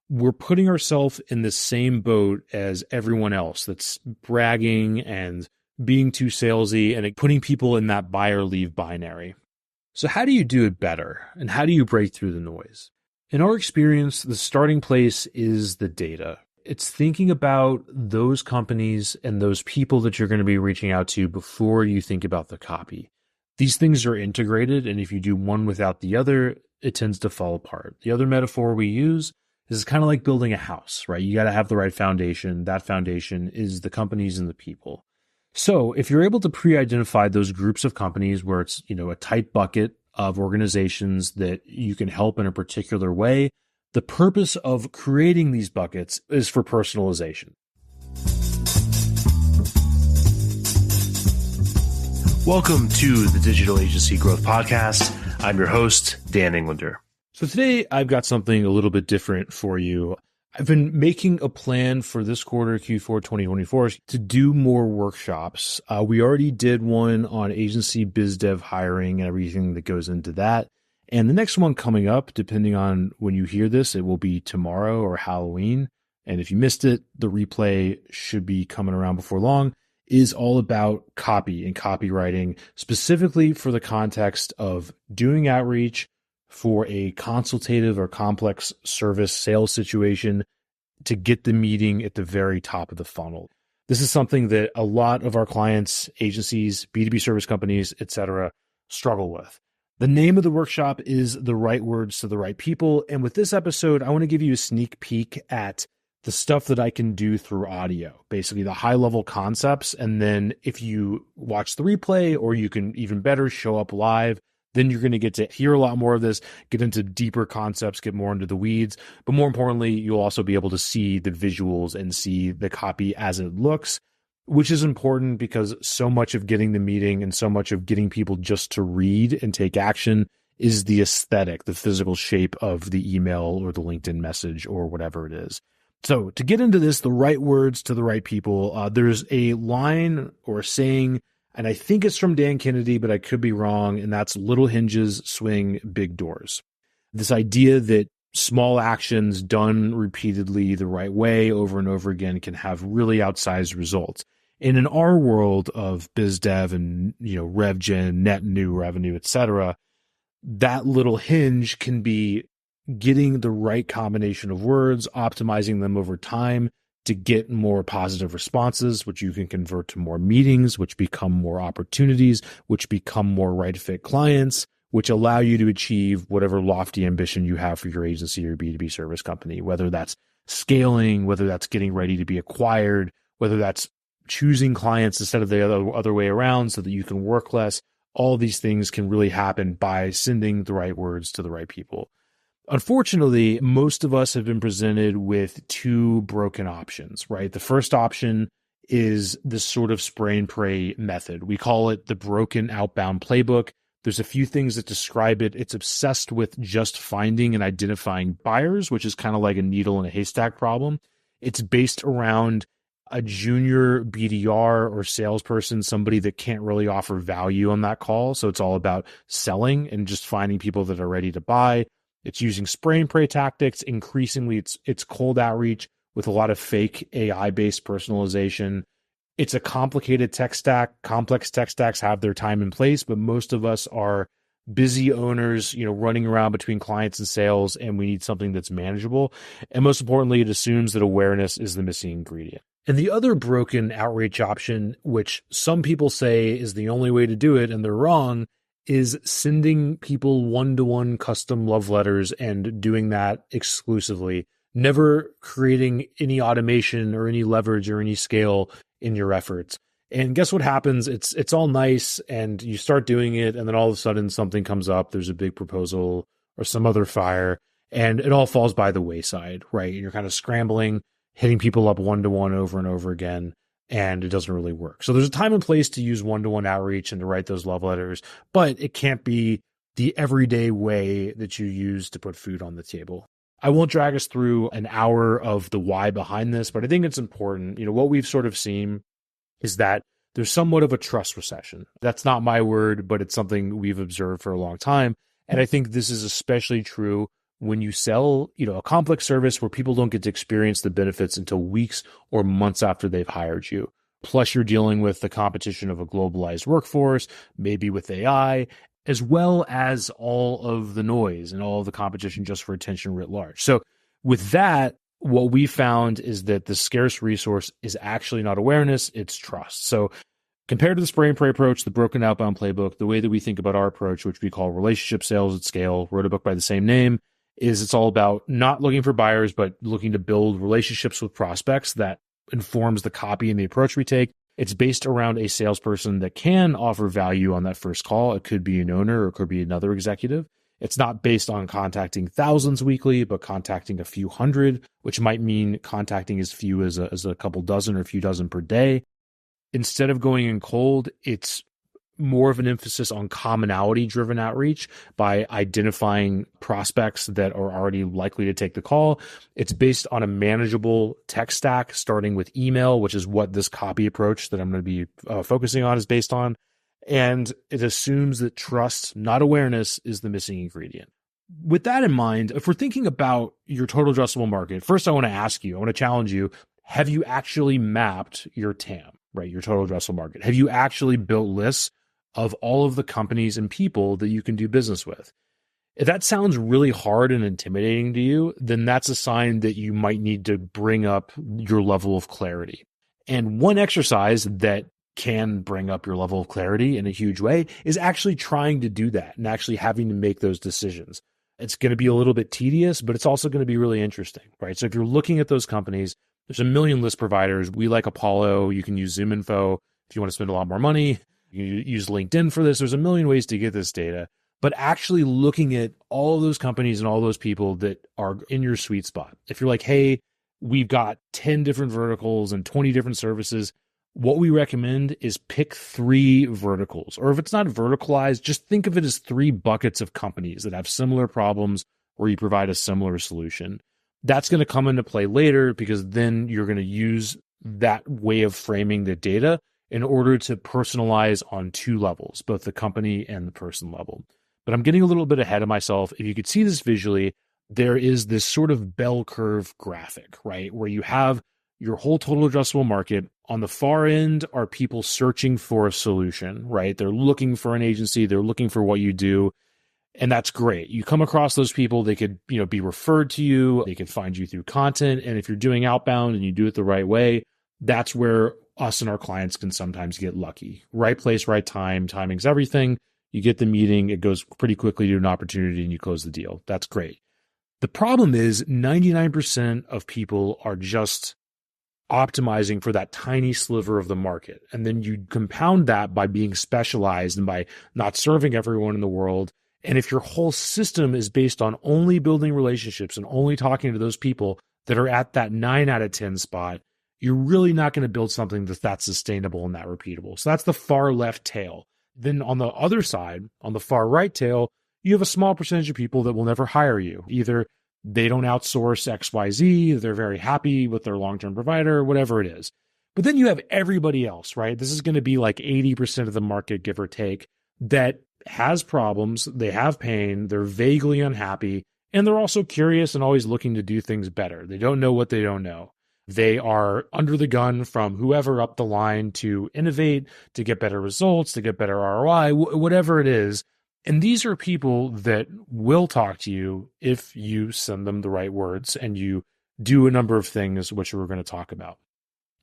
we're putting ourselves in the same boat as everyone else that's bragging and being too salesy and putting people in that buy or leave binary. So how do you do it better? And how do you break through the noise? In our experience, the starting place is the data. It's thinking about those companies and those people that you're going to be reaching out to before you think about the copy. These things are integrated, and if you do one without the other, it tends to fall apart. The other metaphor we use is kind of like building a house, right? You got to have the right foundation. That foundation is the companies and the people. So if you're able to pre-identify those groups of companies where it's, a tight bucket of organizations that you can help in a particular way, the purpose of creating these buckets is for personalization. Welcome to the Digital Agency Growth Podcast. I'm your host, Dan Englander. So today I've got something a little bit different for you. I've been making a plan for this quarter, Q4 2024, to do more workshops. We already did one on agency biz dev hiring and everything that goes into that. And the next one coming up, depending on when you hear this, it will be tomorrow or Halloween. And if you missed it, the replay should be coming around before long, is all about copy and copywriting, specifically for the context of doing outreach for a consultative or complex service sales situation to get the meeting at the very top of the funnel. This is something that a lot of our clients, agencies, B2B service companies, etc., struggle with. The name of the workshop is The Right Words to the Right People. And with this episode, I want to give you a sneak peek at the stuff that I can do through audio, basically the high level concepts. And then if you watch the replay, or you can even better show up live, then you're going to get to hear a lot more of this, get into deeper concepts, get more into the weeds. But more importantly, you'll also be able to see the visuals and see the copy as it looks, which is important because so much of getting the meeting and so much of getting people just to read and take action is the aesthetic, the physical shape of the email or the LinkedIn message or whatever it is. So to get into this, the right words to the right people, there's a line or a saying, and I think it's from Dan Kennedy, but I could be wrong, and that's little hinges swing big doors. This idea that small actions done repeatedly the right way over and over again can have really outsized results. And in our world of biz dev and rev gen, net new revenue, etc., that little hinge can be getting the right combination of words, optimizing them over time to get more positive responses, which you can convert to more meetings, which become more opportunities, which become more right fit clients, which allow you to achieve whatever lofty ambition you have for your agency or B2B service company, whether that's scaling, whether that's getting ready to be acquired, whether that's choosing clients instead of the other way around so that you can work less. All these things can really happen by sending the right words to the right people. Unfortunately, most of us have been presented with two broken options, right? The first option is this sort of spray and pray method. We call it the broken outbound playbook. There's a few things that describe it. It's obsessed with just finding and identifying buyers, which is kind of like a needle in a haystack problem. It's based around a junior BDR or salesperson, somebody that can't really offer value on that call. So it's all about selling and just finding people that are ready to buy. It's using spray and pray tactics. Increasingly, it's cold outreach with a lot of fake AI-based personalization. It's a complicated tech stack. Complex tech stacks have their time and place, but most of us are busy owners, running around between clients and sales, and we need something that's manageable. And most importantly, it assumes that awareness is the missing ingredient. And the other broken outreach option, which some people say is the only way to do it, and they're wrong, is sending people one-to-one custom love letters and doing that exclusively, never creating any automation or any leverage or any scale in your efforts. And guess what happens? It's all nice and you start doing it, and then all of a sudden something comes up. There's a big proposal or some other fire, and it all falls by the wayside, right? You're kind of scrambling, hitting people up one-to-one over and over again, and it doesn't really work. So there's a time and place to use one-to-one outreach and to write those love letters, but it can't be the everyday way that you use to put food on the table. I won't drag us through an hour of the why behind this, but I think it's important. What we've sort of seen is that there's somewhat of a trust recession. That's not my word, but it's something we've observed for a long time. And I think this is especially true when you sell, a complex service where people don't get to experience the benefits until weeks or months after they've hired you. Plus, you're dealing with the competition of a globalized workforce, maybe with AI, as well as all of the noise and all of the competition just for attention writ large. So with that, what we found is that the scarce resource is actually not awareness, it's trust. So compared to the spray and pray approach, the broken outbound playbook, the way that we think about our approach, which we call relationship sales at scale, wrote a book by the same name, is it's all about not looking for buyers, but looking to build relationships with prospects. That informs the copy and the approach we take. It's based around a salesperson that can offer value on that first call. It could be an owner or it could be another executive. It's not based on contacting thousands weekly, but contacting a few hundred, which might mean contacting as few as a couple dozen or a few dozen per day. Instead of going in cold, it's more of an emphasis on commonality-driven outreach by identifying prospects that are already likely to take the call. It's based on a manageable tech stack, starting with email, which is what this copy approach that I'm going to be focusing on is based on. And it assumes that trust, not awareness, is the missing ingredient. With that in mind, if we're thinking about your total addressable market, first I want to challenge you, have you actually mapped your TAM, right? Your total addressable market? Have you actually built lists of all of the companies and people that you can do business with? If that sounds really hard and intimidating to you, then that's a sign that you might need to bring up your level of clarity. And one exercise that can bring up your level of clarity in a huge way is actually trying to do that and actually having to make those decisions. It's going to be a little bit tedious, but it's also going to be really interesting, right? So if you're looking at those companies, there's a million list providers. We like Apollo. You can use ZoomInfo if you want to spend a lot more money. You can use LinkedIn for this. There's a million ways to get this data, but actually looking at all of those companies and all those people that are in your sweet spot. If you're like, hey, we've got 10 different verticals and 20 different services, what we recommend is pick 3 verticals. Or if it's not verticalized, just think of it as 3 buckets of companies that have similar problems where you provide a similar solution. That's going to come into play later because then you're going to use that way of framing the data in order to personalize on 2 levels, both the company and the person level. But I'm getting a little bit ahead of myself. If you could see this visually, there is this sort of bell curve graphic, right? Where you have your whole total addressable market. On the far end are people searching for a solution, right? They're looking for an agency. They're looking for what you do. And that's great. You come across those people, they could, be referred to you. They could find you through content. And if you're doing outbound and you do it the right way, that's where us and our clients can sometimes get lucky. Right place, right time. Timing's everything. You get the meeting, it goes pretty quickly to an opportunity and you close the deal. That's great. The problem is 99% of people are just optimizing for that tiny sliver of the market. And then you compound that by being specialized and by not serving everyone in the world. And if your whole system is based on only building relationships and only talking to those people that are at that 9 out of 10 spot, you're really not going to build something that's sustainable and that repeatable. So that's the far left tail. Then on the other side, on the far right tail, you have a small percentage of people that will never hire you. Either they don't outsource XYZ, they're very happy with their long-term provider, whatever it is. But then you have everybody else, right? This is going to be like 80% of the market, give or take, that has problems, they have pain, they're vaguely unhappy, and they're also curious and always looking to do things better. They don't know what they don't know. They are under the gun from whoever up the line to innovate, to get better results, to get better ROI, whatever it is. And these are people that will talk to you if you send them the right words and you do a number of things, which we're going to talk about.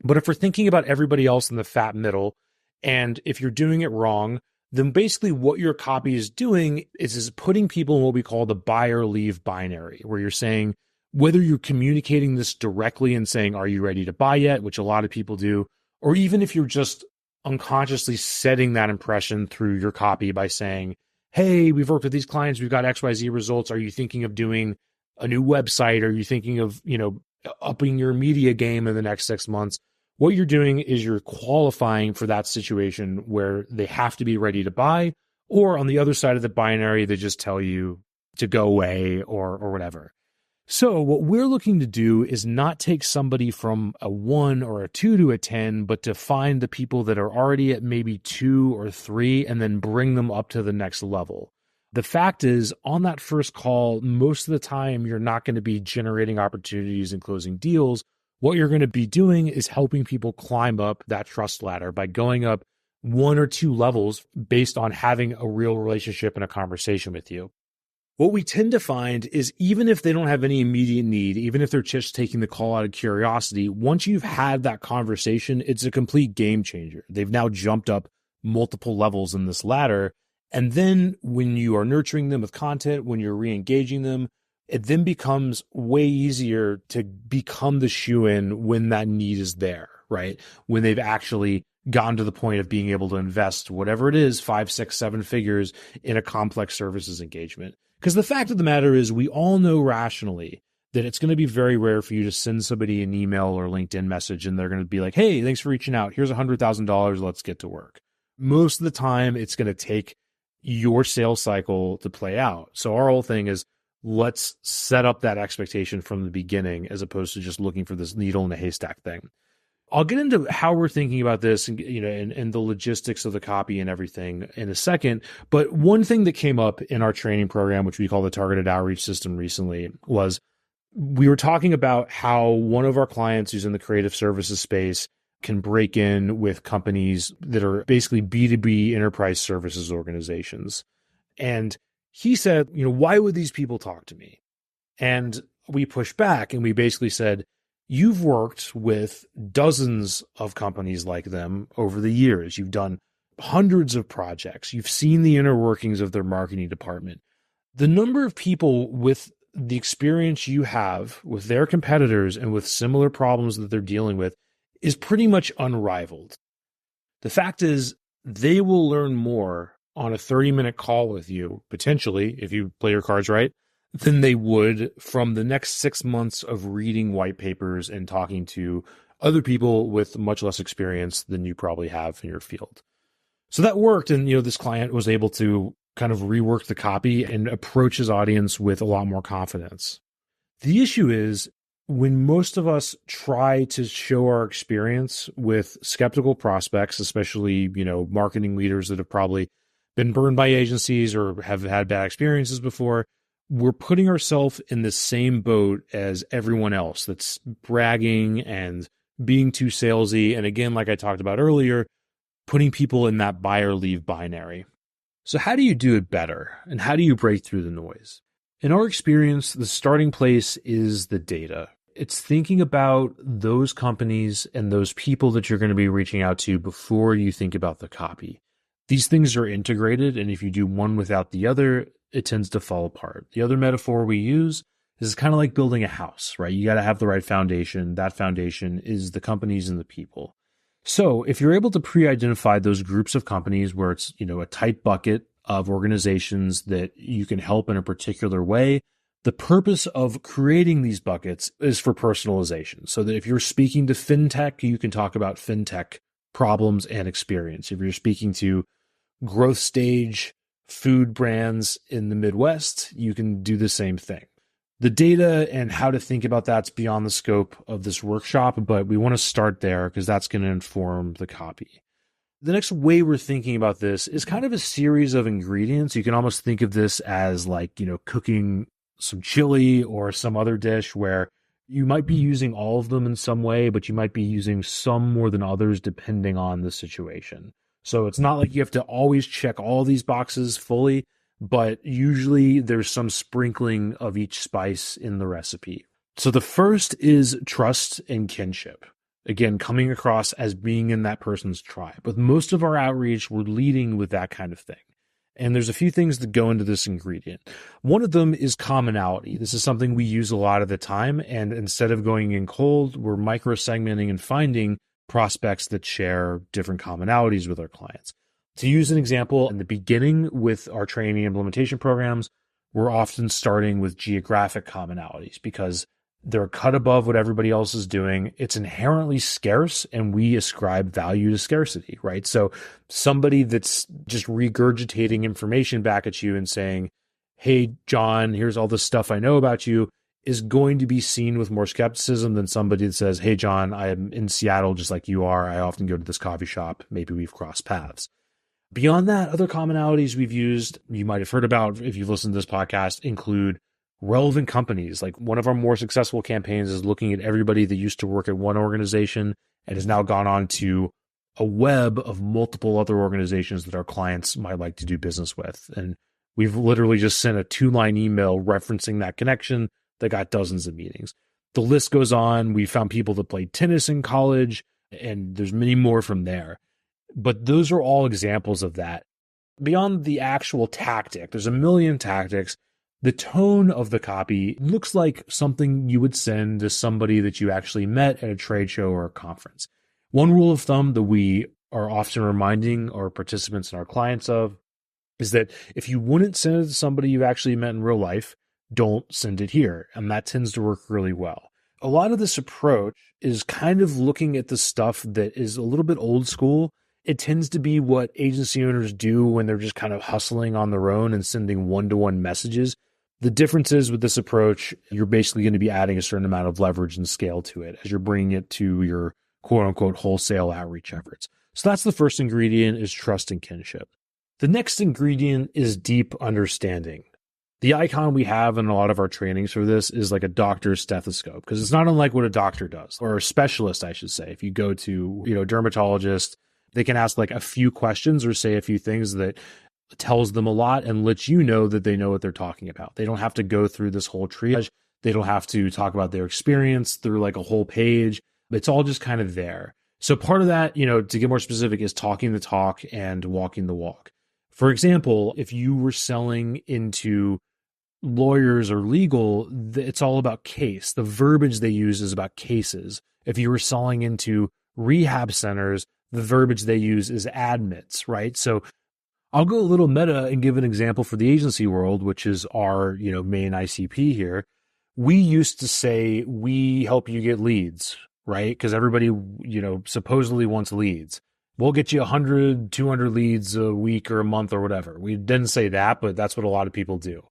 But if we're thinking about everybody else in the fat middle, and if you're doing it wrong, then basically what your copy is doing is putting people in what we call the buy or leave binary, where you're saying, whether you're communicating this directly and saying, are you ready to buy yet? Which a lot of people do, or even if you're just unconsciously setting that impression through your copy by saying, hey, we've worked with these clients, we've got XYZ results. Are you thinking of doing a new website? Are you thinking of, upping your media game in the next 6 months? What you're doing is you're qualifying for that situation where they have to be ready to buy, or on the other side of the binary, they just tell you to go away or whatever. So what we're looking to do is not take somebody from a 1 or a 2 to a 10, but to find the people that are already at maybe 2 or 3 and then bring them up to the next level. The fact is, on that first call, most of the time, you're not going to be generating opportunities and closing deals. What you're going to be doing is helping people climb up that trust ladder by going up one or two levels based on having a real relationship and a conversation with you. What we tend to find is even if they don't have any immediate need, even if they're just taking the call out of curiosity, once you've had that conversation, it's a complete game changer. They've now jumped up multiple levels in this ladder. And then when you are nurturing them with content, when you're re-engaging them, it then becomes way easier to become the shoe-in when that need is there, right? When they've actually gotten to the point of being able to invest whatever it is, 5, 6, 7 figures in a complex services engagement. Because the fact of the matter is we all know rationally that it's going to be very rare for you to send somebody an email or LinkedIn message and they're going to be like, hey, thanks for reaching out. Here's $100,000. Let's get to work. Most of the time, it's going to take your sales cycle to play out. So our whole thing is let's set up that expectation from the beginning as opposed to just looking for this needle in a haystack thing. I'll get into how we're thinking about this and, and the logistics of the copy and everything in a second. But one thing that came up in our training program, which we call the targeted outreach system recently, was we were talking about how one of our clients who's in the creative services space can break in with companies that are basically B2B enterprise services organizations. And he said, why would these people talk to me? And we pushed back and we basically said, you've worked with dozens of companies like them over the years. You've done hundreds of projects. You've seen the inner workings of their marketing department. The number of people with the experience you have with their competitors and with similar problems that they're dealing with is pretty much unrivaled. The fact is, they will learn more on a 30-minute call with you, potentially, if you play your cards right, than they would from the next 6 months of reading white papers and talking to other people with much less experience than you probably have in your field. So that worked. And, this client was able to kind of rework the copy and approach his audience with a lot more confidence. The issue is when most of us try to show our experience with skeptical prospects, especially, marketing leaders that have probably been burned by agencies or have had bad experiences before, we're putting ourselves in the same boat as everyone else that's bragging and being too salesy. And again, like I talked about earlier, putting people in that buy or leave binary. So how do you do it better? And how do you break through the noise? In our experience, the starting place is the data. It's thinking about those companies and those people that you're going to be reaching out to before you think about the copy. These things are integrated, and if you do one without the other, it tends to fall apart. The other metaphor we use is kind of like building a house, right? You got to have the right foundation. That foundation is the companies and the people. So if you're able to pre-identify those groups of companies where it's, a tight bucket of organizations that you can help in a particular way, the purpose of creating these buckets is for personalization. So that if you're speaking to fintech, you can talk about fintech problems and experience. If you're speaking to growth stage food brands in the Midwest, you can do the same thing. The data and how to think about that's beyond the scope of this workshop, but we want to start there because that's going to inform the copy. The next way we're thinking about this is kind of a series of ingredients. You can almost think of this as like, cooking some chili or some other dish where you might be using all of them in some way, but you might be using some more than others depending on the situation. So it's not like you have to always check all these boxes fully, but usually there's some sprinkling of each spice in the recipe. So the first is trust and kinship. Again, coming across as being in that person's tribe. With most of our outreach, we're leading with that kind of thing. And there's a few things that go into this ingredient. One of them is commonality. This is something we use a lot of the time. And instead of going in cold, we're micro-segmenting and finding prospects that share different commonalities with our clients. To use an example, in the beginning with our training implementation programs, we're often starting with geographic commonalities because they're cut above what everybody else is doing. It's inherently scarce, and we ascribe value to scarcity, right? So somebody that's just regurgitating information back at you and saying, hey, John, here's all this stuff I know about you, is going to be seen with more skepticism than somebody that says, hey, John, I am in Seattle just like you are. I often go to this coffee shop. Maybe we've crossed paths. Beyond that, other commonalities we've used, you might have heard about if you've listened to this podcast, include relevant companies. Like one of our more successful campaigns is looking at everybody that used to work at one organization and has now gone on to a web of multiple other organizations that our clients might like to do business with. And we've literally just sent a 2-line email referencing that connection that got dozens of meetings. The list goes on. We found people that played tennis in college, and there's many more from there. But those are all examples of that. Beyond the actual tactic, there's a million tactics. The tone of the copy looks like something you would send to somebody that you actually met at a trade show or a conference. One rule of thumb that we are often reminding our participants and our clients of is that if you wouldn't send it to somebody you've actually met in real life, don't send it here. And that tends to work really well. A lot of this approach is kind of looking at the stuff that is a little bit old school. It tends to be what agency owners do when they're just kind of hustling on their own and sending one-to-one messages. The difference is with this approach, you're basically going to be adding a certain amount of leverage and scale to it as you're bringing it to your quote-unquote wholesale outreach efforts. So that's the first ingredient, is trust and kinship. The next ingredient is deep understanding. The icon we have in a lot of our trainings for this is like a doctor's stethoscope, because it's not unlike what a doctor does, or a specialist, I should say. If you go to, a dermatologist, they can ask like a few questions or say a few things that tells them a lot and lets you know that they know what they're talking about. They don't have to go through this whole triage. They don't have to talk about their experience through like a whole page. It's all just kind of there. So part of that, to get more specific, is talking the talk and walking the walk. For example, if you were selling into lawyers or legal, it's all about case. The verbiage they use is about cases. If you were selling into rehab centers, the verbiage they use is admits, right? So I'll go a little meta and give an example for the agency world, which is our, main ICP here. We used to say, we help you get leads, right? Because everybody, supposedly wants leads. We'll get you 100, 200 leads a week or a month or whatever. We didn't say that, but that's what a lot of people do.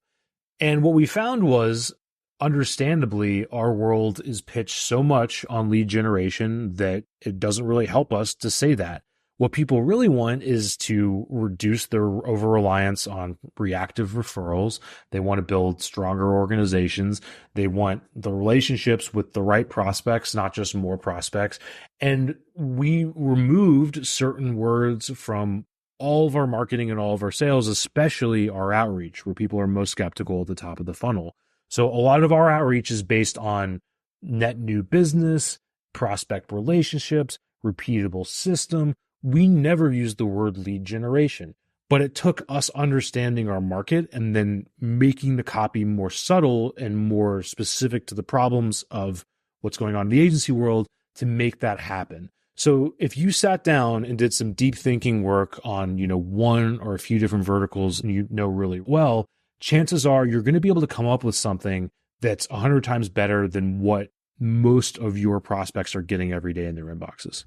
And what we found was, understandably, our world is pitched so much on lead generation that it doesn't really help us to say that. What people really want is to reduce their over-reliance on reactive referrals. They want to build stronger organizations. They want the relationships with the right prospects, not just more prospects. And we removed certain words from all of our marketing and all of our sales, especially our outreach, where people are most skeptical at the top of the funnel. So a lot of our outreach is based on net new business, prospect relationships, repeatable system. We never used the word lead generation, but it took us understanding our market and then making the copy more subtle and more specific to the problems of what's going on in the agency world to make that happen. So if you sat down and did some deep thinking work on, one or a few different verticals and really well, chances are you're going to be able to come up with something that's 100 times better than what most of your prospects are getting every day in their inboxes.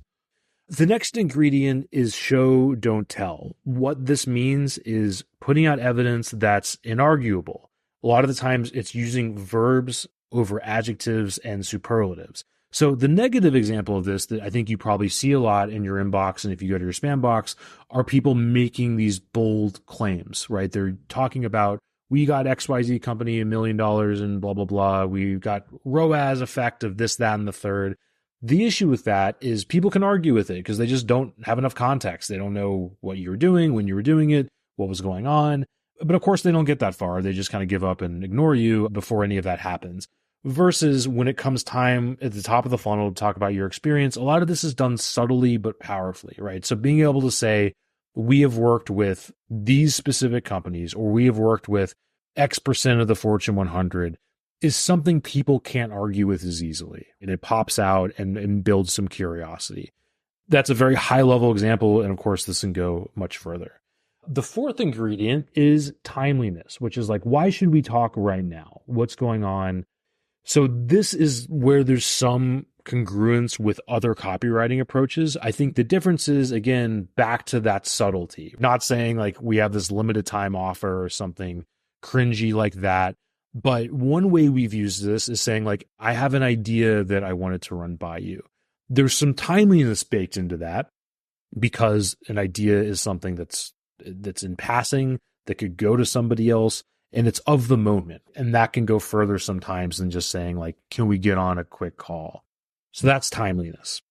The next ingredient is show, don't tell. What this means is putting out evidence that's inarguable. A lot of the times it's using verbs over adjectives and superlatives. So the negative example of this that I think you probably see a lot in your inbox and if you go to your spam box are people making these bold claims, right? They're talking about, we got XYZ company $1 million and blah, blah, blah. We got ROAS effect of this, that, and the third. The issue with that is people can argue with it because they just don't have enough context. They don't know what you were doing, when you were doing it, what was going on. But of course, they don't get that far. They just kind of give up and ignore you before any of that happens. Versus when it comes time at the top of the funnel to talk about your experience, a lot of this is done subtly but powerfully, right? So being able to say, we have worked with these specific companies, or we have worked with X% of the Fortune 100, is something people can't argue with as easily. And it pops out and builds some curiosity. That's a very high level example. And of course, this can go much further. The fourth ingredient is timeliness, which is like, why should we talk right now? What's going on? So this is where there's some congruence with other copywriting approaches. I think the difference is, again, back to that subtlety. Not saying like we have this limited time offer or something cringy like that. But one way we've used this is saying like, I have an idea that I wanted to run by you. There's some timeliness baked into that because an idea is something that's that's in passing that could go to somebody else, and it's of the moment. And that can go further sometimes than just saying like, can we get on a quick call? So that's timeliness.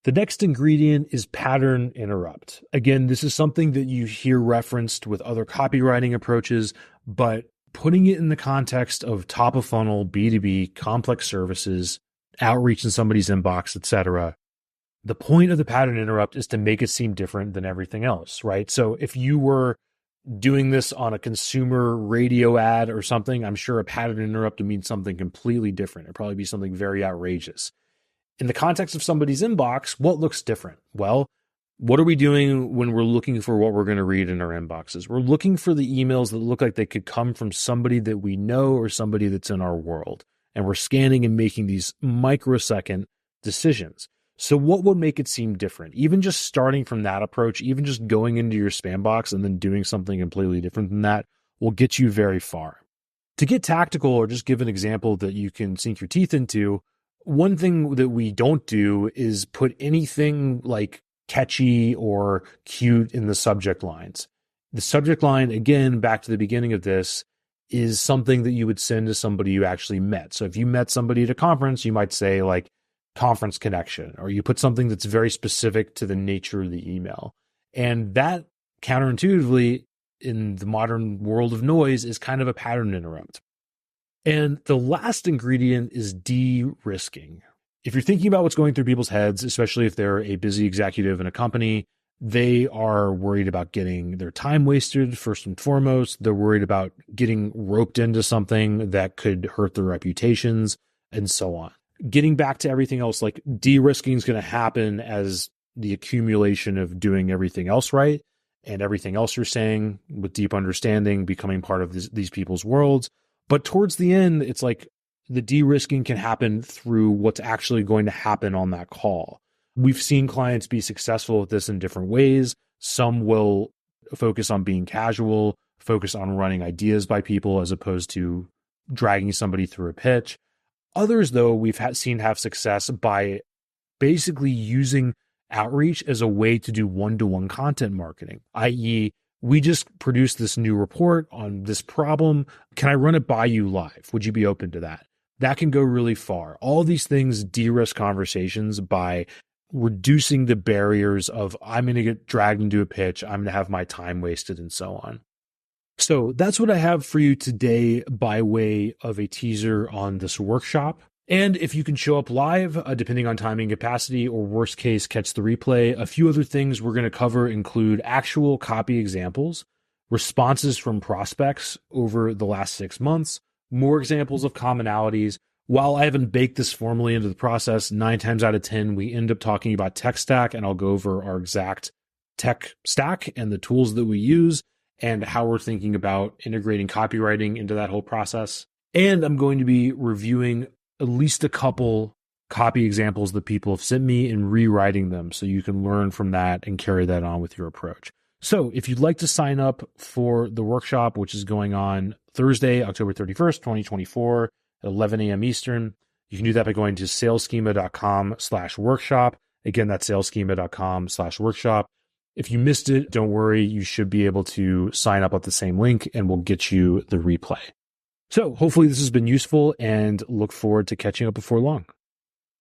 The next ingredient is pattern interrupt. Again, this is something that you hear referenced with other copywriting approaches, but putting it in the context of top of funnel, B2B, complex services, outreach in somebody's inbox, etc. The point of the pattern interrupt is to make it seem different than everything else, right? So if you were doing this on a consumer radio ad or something, I'm sure a pattern interrupt would mean something completely different. It'd probably be something very outrageous. In the context of somebody's inbox, what looks different? Well, what are we doing when we're looking for what we're going to read in our inboxes? We're looking for the emails that look like they could come from somebody that we know or somebody that's in our world. And we're scanning and making these microsecond decisions. So what would make it seem different? Even just starting from that approach, even just going into your spam box and then doing something completely different than that will get you very far. To get tactical or just give an example that you can sink your teeth into, one thing that we don't do is put anything like catchy or cute in the subject lines. The subject line, again, back to the beginning of this, is something that you would send to somebody you actually met. So if you met somebody at a conference, you might say like conference connection, or you put something that's very specific to the nature of the email. And that counterintuitively in the modern world of noise is kind of a pattern interrupt. And the last ingredient is de-risking. If you're thinking about what's going through people's heads, especially if they're a busy executive in a company, they are worried about getting their time wasted, first and foremost. They're worried about getting roped into something that could hurt their reputations, and so on. Getting back to everything else, like de-risking is going to happen as the accumulation of doing everything else right and everything else you're saying with deep understanding becoming part of these people's worlds. But towards the end, it's like the de-risking can happen through what's actually going to happen on that call. We've seen clients be successful with this in different ways. Some will focus on being casual, focus on running ideas by people as opposed to dragging somebody through a pitch. Others, though, we've seen have success by basically using outreach as a way to do one-to-one content marketing, i.e., we just produced this new report on this problem. Can I run it by you live? Would you be open to that? That can go really far. All these things de-risk conversations by reducing the barriers of I'm going to get dragged into a pitch, I'm going to have my time wasted, and so on. So that's what I have for you today by way of a teaser on this workshop. And if you can show up live, depending on timing capacity, or worst case, catch the replay, a few other things we're going to cover include actual copy examples, responses from prospects over the last 6 months, more examples of commonalities. While I haven't baked this formally into the process, 9 times out of 10, we end up talking about tech stack, and I'll go over our exact tech stack and the tools that we use and how we're thinking about integrating copywriting into that whole process. And I'm going to be reviewing at least a couple copy examples that people have sent me and rewriting them so you can learn from that and carry that on with your approach. So if you'd like to sign up for the workshop, which is going on Thursday, October 31st, 2024 at 11 a.m. Eastern, you can do that by going to saleschema.com/workshop. Again, that's saleschema.com/workshop. If you missed it, don't worry. You should be able to sign up at the same link and we'll get you the replay. So hopefully this has been useful and look forward to catching up before long.